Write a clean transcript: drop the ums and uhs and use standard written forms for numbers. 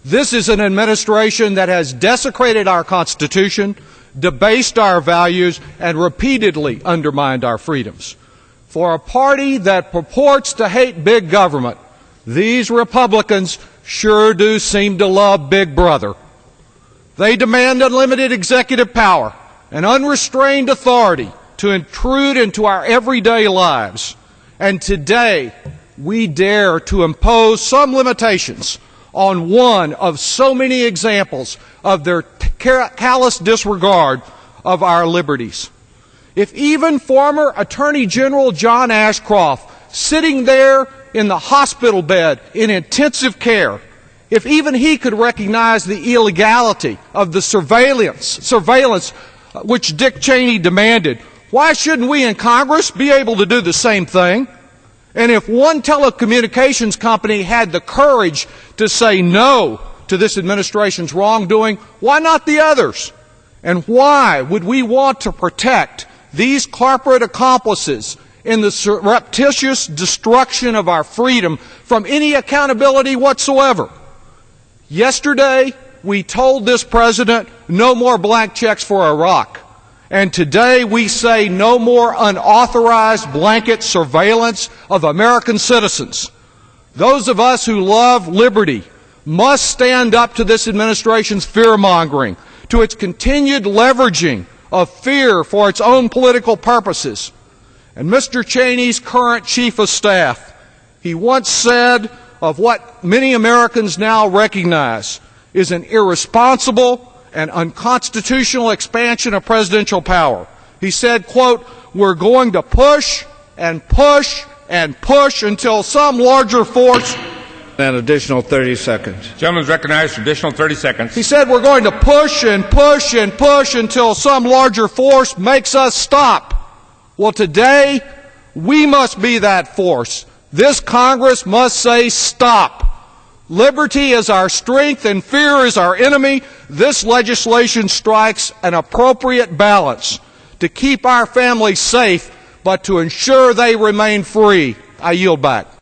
This is an administration that has desecrated our Constitution, debased our values, and repeatedly undermined our freedoms. For a party that purports to hate big government, these Republicans sure do seem to love Big Brother. They demand unlimited executive power and unrestrained authority to intrude into our everyday lives. And today, we dare to impose some limitations on one of so many examples of their callous disregard of our liberties. If even former Attorney General John Ashcroft, sitting there in the hospital bed in intensive care, if even he could recognize the illegality of the surveillance which Dick Cheney demanded, why shouldn't we in Congress be able to do the same thing? And if one telecommunications company had the courage to say no to this administration's wrongdoing, why not the others? And why would we want to protect these corporate accomplices in the surreptitious destruction of our freedom from any accountability whatsoever? Yesterday, we told this president no more blank checks for Iraq. And today we say no more unauthorized blanket surveillance of American citizens. Those of us who love liberty must stand up to this administration's fear-mongering, to its continued leveraging of fear for its own political purposes. And Mr. Cheney's current chief of staff, he once said of what many Americans now recognize is an irresponsible and unconstitutional expansion of presidential power. He said, quote, "We're going to push and push and push until some larger force..." An additional 30 seconds. Gentleman's recognized for additional 30 seconds. He said, "We're going to push and push and push until some larger force makes us stop." Well, today, we must be that force. This Congress must say stop. Liberty is our strength and fear is our enemy. This legislation strikes an appropriate balance to keep our families safe, but to ensure they remain free. I yield back.